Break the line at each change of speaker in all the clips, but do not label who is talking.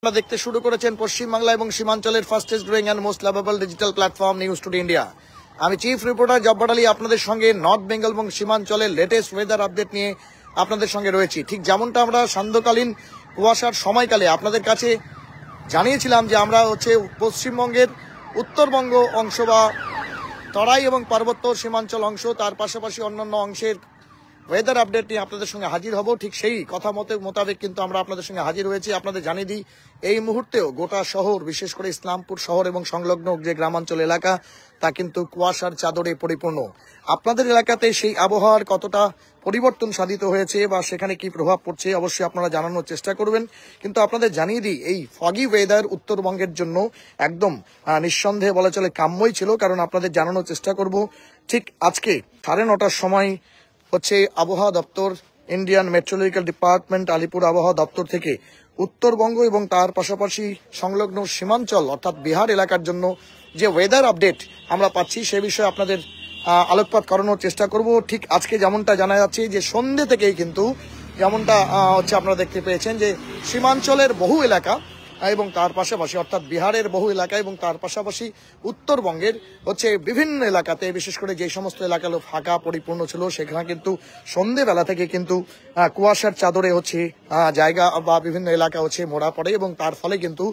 আপনারা দেখতে শুরু করেছেন পশ্চিমবাংলা এবং সীমাঞ্চলের fastest growing and most lovable digital platform news today India. আমি চিফ রিপোর্টার জব্বার আলী আপনাদের সঙ্গে নর্থ বেঙ্গল এবং সীমাঞ্চলের লেটেস্ট ওয়েদার আপডেট নিয়ে আপনাদের সঙ্গে রয়েছি। ঠিক যেমনটা আমরা সান্ধ্যকালীন কুয়াশার সময়কালে আপনাদের কাছে জানিয়েছিলাম যে আমরা পশ্চিমবঙ্গের উত্তরবঙ্গ অংশ বা তরাই এবং পার্বত্য সীমাঞ্চল অংশ, তার পাশাপাশি অন্যান্য অংশের ওয়েদার আপডেট নিয়ে আপনাদের সঙ্গে হাজির হব। ঠিক সেই কথা মোতাবেক কিন্তু আমরা আপনাদের সঙ্গে হাজির হয়েছি। আপনাদের জানিয়ে দিই, এই মুহূর্তেও গোটা শহর, বিশেষ করে ইসলামপুর শহর এবং সংলগ্ন যে গ্রামাঞ্চল এলাকা, তা কিন্তু কুয়াশার চাদরে পরিপূর্ণ। আপনাদের এলাকাতে সেই আবহাওয়ার কতটা পরিবর্তন সাধিত হয়েছে বা সেখানে কি প্রভাব পড়ছে অবশ্যই আপনারা জানানোর চেষ্টা করবেন। কিন্তু আপনাদের জানিয়ে দিই, এই ফগি ওয়েদার উত্তরবঙ্গের জন্য একদম নিঃসন্দেহে বলা চলে কাম্যই ছিল। কারণ আপনাদের জানানোর চেষ্টা করব, ঠিক আজকে 9:30টার সময় আবহাওয়া দপ্তর, ইন্ডিয়ান মেট্রোলজিক্যাল ডিপার্টমেন্ট, আলিপুর আবহাওয়া দপ্তর থেকে উত্তরবঙ্গ এবং তার পাশাপাশি সংলগ্ন সীমাঞ্চল অর্থাৎ বিহার এলাকার জন্য যে ওয়েদার আপডেট আমরা পাচ্ছি সে বিষয়ে আপনাদের আলোকপাত করানোর চেষ্টা করব। ঠিক আজকে যেমনটা জানা যাচ্ছে যে সন্ধ্যে থেকেই কিন্তু যেমনটা আপনারা দেখতে পেয়েছেন যে সীমাঞ্চলের বহু এলাকা এবং তার পাশাপাশি অর্থাৎ বিহারের বহু এলাকা এবং তার পাশাপাশি উত্তরবঙ্গের বিভিন্ন এলাকাতে, বিশেষ করে যে সমস্ত এলাকাগুলো ফাঁকা পরিপূর্ণ ছিল সেখানে কিন্তু সন্ধ্যেবেলা থেকে কিন্তু কুয়াশার চাদরে জায়গা বা বিভিন্ন এলাকা মোড়া পড়ে এবং তার ফলে কিন্তু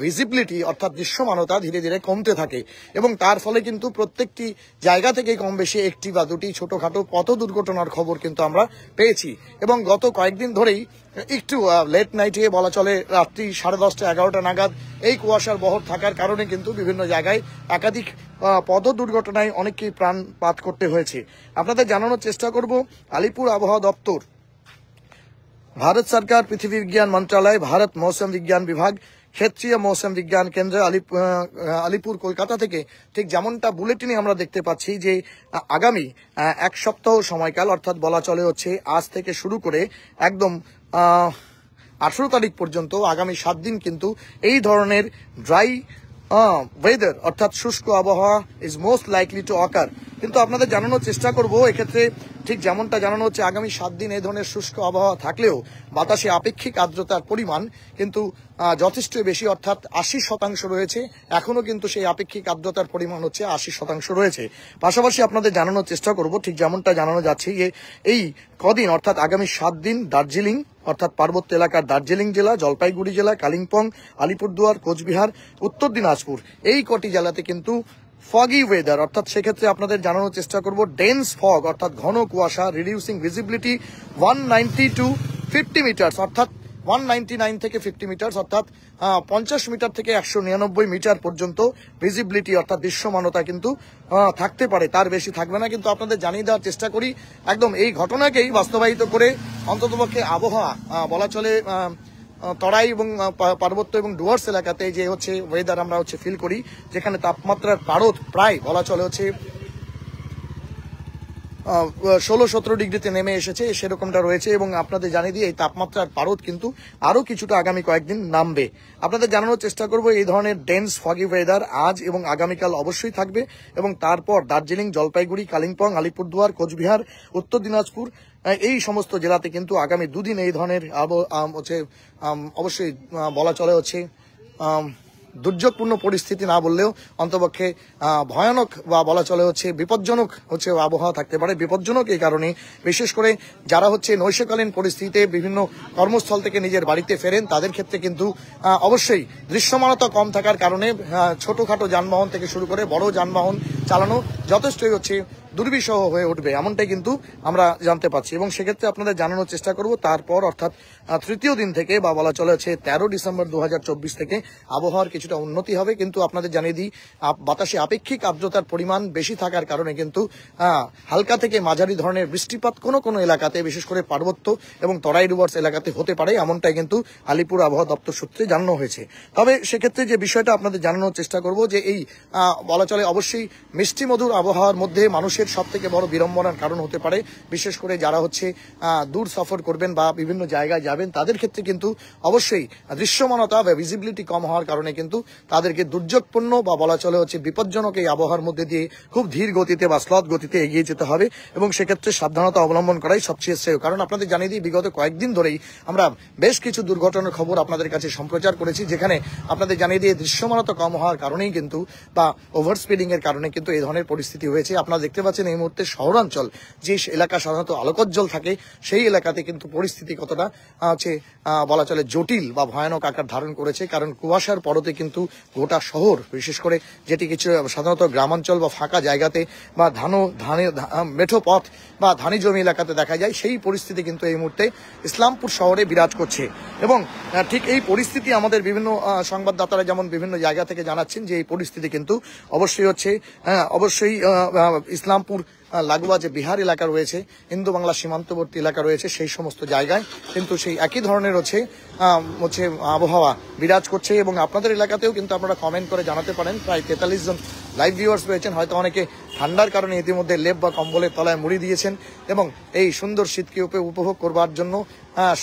ভিজিবিলিটি অর্থাৎ দৃশ্যমানতা ধীরে ধীরে কমতে থাকে এবং তার ফলে কিন্তু প্রত্যেকটি জায়গা থেকে কম বেশি একটি বা দুটি ছোটখাটো পথ দুর্ঘটনার খবর কিন্তু আমরা পেয়েছি। এবং গত কয়েকদিন ধরেই একটু লেট নাইটে বলা চলে রাত্রি 10:30 11টা নাগাদ এই কুয়াশার বহর থাকার কারণে কিন্তু বিভিন্ন জায়গায় একাধিক পথ দুর্ঘটনায় অনেককেই প্রাণপাত করতে হয়েছে। আপনাদের জানানোর চেষ্টা করব, আলিপুর আবহাওয়া দপ্তর, भारत सरकार पृथ्वी विज्ञान मंत्रालय, भारत मौसम विज्ञान विभाग, क्षेत्रीय मौसम विज्ञान केंद्र আলিপুর কলকাতা থেকে ঠিক যেমনটা বুলেটিনে আমরা দেখতে পাচ্ছি যে আগামী এক সপ্তাহ সময়কাল অর্থাৎ বলা চলে আজ থেকে শুরু করে একদম 18 তারিখ পর্যন্ত আগামী 7 দিন কিন্তু এই ধরনের ড্রাই ওয়েদার অর্থাৎ শুষ্ক আবহাওয়া ইজ মোস্ট লাইকলি টু অকার। কিন্তু আপনাদের জানানোর চেষ্টা করব, এক্ষেত্রে ঠিক যেমনটা জানানো হচ্ছে আগামী 7 দিন এই ধরনের শুষ্ক আবহাওয়া থাকলেও বাতাসে আপেক্ষিক আর্দ্রতার পরিমাণ কিন্তু যথেষ্ট বেশি অর্থাৎ 80% রয়েছে। এখনো কিন্তু সেই আপেক্ষিক আর্দ্রতার পরিমাণ 80% রয়েছে। পাশাপাশি আপনাদের জানানোর চেষ্টা করব, ঠিক যেমনটা জানানো যাচ্ছে যে এই কদিন অর্থাৎ আগামী 7 দিন দার্জিলিং অর্থাৎ পার্বত্য এলাকার দার্জিলিং জেলা, জলপাইগুড়ি জেলা, কালিম্পং, আলিপুরদুয়ার, কোচবিহার, উত্তর দিনাজপুর এই কটি জেলাতে কিন্তু ফগি ওয়েদার অর্থাৎ সেক্ষেত্রে আপনাদের জানানোর চেষ্টা করব ডেন্স ফগ অর্থাৎ ঘন কুয়াশা, রিডিউসিং ভিজিবিলিটি 190 to 50 মিটার্স অর্থাৎ 199 থেকে 50 মিটার্স অর্থাৎ 50 মিটার থেকে 199 মিটার পর্যন্ত ভিজিবিলিটি অর্থাৎ দৃশ্যমানতা কিন্তু থাকতে পারে, তার বেশি থাকবে না। কিন্তু আপনাদের জানিয়ে দেওয়ার চেষ্টা করি, একদম এই ঘটনাকেই বাস্তবায়িত করে অন্ততপক্ষে আবহাওয়া বলা চলে তরাই এবং পার্বত্য এবং ডুয়ার্স এলাকাতে যে ওয়েদার আমরা ফিল করি, যেখানে তাপমাত্রার পারদ প্রায় বলা চলে 16-17 ডিগ্রিতে নেমে এসেছে, সেরকমটা রয়েছে। এবং আপনাদের জানিয়ে দিয়ে এই তাপমাত্রার পারদ কিন্তু আরো কিছুটা আগামী কয়েকদিন নামবে। আপনাদের জানানোর চেষ্টা করব এই ধরনের ডেন্স ফগি ওয়েদার আজ এবং আগামীকাল অবশ্যই থাকবে এবং তারপর দার্জিলিং, জলপাইগুড়ি, কালিম্পং, আলিপুরদুয়ার, কোচবিহার, উত্তর দিনাজপুর এই সমস্ত জেলাতে কিন্তু আগামী 2 দিন এই ধরনের অবশ্যই বলা চলে দুর্যোগপূর্ণ পরিস্থিতি না বললেও অন্তপক্ষে ভয়ানক বা বলা চলে বিপজ্জনক আবহাওয়া থাকতে পারে। বিপজ্জনক এই কারণে, বিশেষ করে যারা নৈশকালীন পরিস্থিতিতে বিভিন্ন কর্মস্থল থেকে নিজের বাড়িতে ফেরেন তাদের ক্ষেত্রে কিন্তু অবশ্যই দৃশ্যমানতা কম থাকার কারণে ছোটখাটো যানবাহন থেকে শুরু করে বড় যানবাহন চালানো যথেষ্টই দুর্বিষহ হয়ে উঠবে, এমনটাই কিন্তু আমরা জানতে পাচ্ছি। এবং সেক্ষেত্রে আপনাদের জানানোর চেষ্টা করব তারপর অর্থাৎ তৃতীয় দিন থেকে বা বলা চলে 13 ডিসেম্বর 2024 থেকে আবহাওয়ার কিছুটা উন্নতি হবে। কিন্তু আপনাদের জানিয়ে দিই, বাতাসে আপেক্ষিক আর্দ্রতার পরিমাণ বেশি থাকার কারণে কিন্তু হালকা থেকে মাঝারি ধরনের বৃষ্টিপাত কোনো এলাকাতে, বিশেষ করে পার্বত্য এবং তরাই ডুয়ার্স এলাকাতে হতে পারে, এমনটাই কিন্তু আলিপুর আবহাওয়া দপ্তর সূত্রে জানানো হয়েছে। তবে সেক্ষেত্রে যে বিষয়টা আপনাদের জানানোর চেষ্টা করব যে এই বলা চলে অবশ্যই মিষ্টি মধুর আবহাওয়ার মধ্যে মানুষের যাত্রীদের সব থেকে বড় বিড়ম্বনার কারণ হতে পারে, বিশেষ করে যারা হচ্ছে দূর সফর করবেন বা বিভিন্ন জায়গায় যাবেন তাদের ক্ষেত্রে কিন্তু অবশ্যই দৃশ্যমানতা বা ভিজিবিলিটি কম হওয়ার কারণে কিন্তু তাদেরকে দুর্যোগপূর্ণ বা বলা চলে হচ্ছে বিপজ্জনক এই আবহাওয়ার মধ্যে দিয়ে খুব ধীর গতিতে বা স্লথ গতিতে এগিয়ে যেতে হবে এবং সেক্ষেত্রে সাবধানতা অবলম্বন করাই সবচেয়ে শ্রেয়। কারণ আপনাদের জানিয়ে দিই, বিগত কয়েকদিন ধরেই আমরা বেশ কিছু দুর্ঘটনার খবর আপনাদের কাছে সম্প্রচার করেছি, যেখানে আপনাদের জানিয়ে দিয়ে দৃশ্যমানতা কম হওয়ার কারণেই কিন্তু বা ওভার স্পিডিং এর কারণে কিন্তু এই ধরনের পরিস্থিতি হয়েছে। আপনারা দেখতে পাচ্ছেন এই মুহূর্তে শহরাঞ্চল যে এলাকা সাধারণত আলোকোজ্জ্বল থাকে সেই এলাকাতে কিন্তু পরিস্থিতি কতটা হচ্ছে বলা চলে জটিল বা ভয়ানক আকার ধারণ করেছে। কারণ কুয়াশার পরতে কিন্তু গোটা শহর, বিশেষ করে যেটি কিছু সাধারণত গ্রামাঞ্চল বা ফাঁকা জায়গাতে বা মেঠো পথ বা ধানি জমি এলাকাতে দেখা যায়, সেই পরিস্থিতি কিন্তু এই মুহূর্তে ইসলামপুর শহরে বিরাজ করছে। এবং ঠিক এই পরিস্থিতি আমাদের বিভিন্ন সংবাদদাতারা যেমন বিভিন্ন জায়গা থেকে জানাচ্ছেন যে এই পরিস্থিতি কিন্তু অবশ্যই হচ্ছে ইসলামপুর লাগোয়া যে বিহার এলাকা রয়েছে, ইন্দো বাংলা সীমান্তবর্তী এলাকা রয়েছে, সেই সমস্ত জায়গায় কিন্তু সেই একই ধরনের হচ্ছে আবহাওয়া বিরাজ করছে। এবং আপনাদের এলাকাতেও কিন্তু আপনারা কমেন্ট করে জানাতে পারেন। প্রায় 43 জন লাইভ ভিউয়ার্স রয়েছেন, হয়তো অনেকে ঠান্ডার কারণে ইতিমধ্যে লেপ বা কম্বলের তলায় মুড়ি দিয়েছেন এবং এই সুন্দর শীতকে উপভোগ করবার জন্য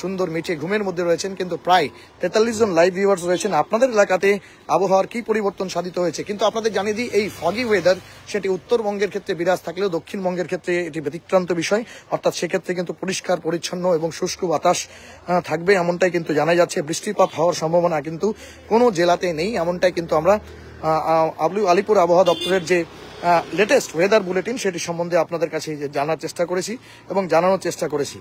সুন্দর মিঠে ঘুমের মধ্যে রয়েছেন। কিন্তু প্রায় 43 জন লাইভ ভিউয়ার্স রয়েছেন। আপনাদের এলাকাতে আবহাওয়ার কি পরিবর্তন সাধিত হয়েছে? কিন্তু আপনাদের জানিয়ে দিই, এই ফগি ওয়েদার সেটি উত্তরবঙ্গের ক্ষেত্রে বিরাজ থাকলেও দক্ষিণবঙ্গের ক্ষেত্রে এটি ব্যতিক্রান্ত বিষয়। অর্থাৎ সেক্ষেত্রে কিন্তু পরিষ্কার পরিচ্ছন্ন এবং শুষ্ক বাতাস থাকবে এমনটাই কিন্তু জানা যাচ্ছে। বৃষ্টিপাত হওয়ার সম্ভাবনা কিন্তু কোনো জেলাতে নেই, এমনটাই কিন্তু আমরা আলিপুর আবহাওয়া দপ্তরের যে লেটেস্ট ওয়েদার বুলেটিন সেটি সম্বন্ধে আপনাদের কাছে জানার চেষ্টা করেছি এবং জানানোর চেষ্টা করেছি।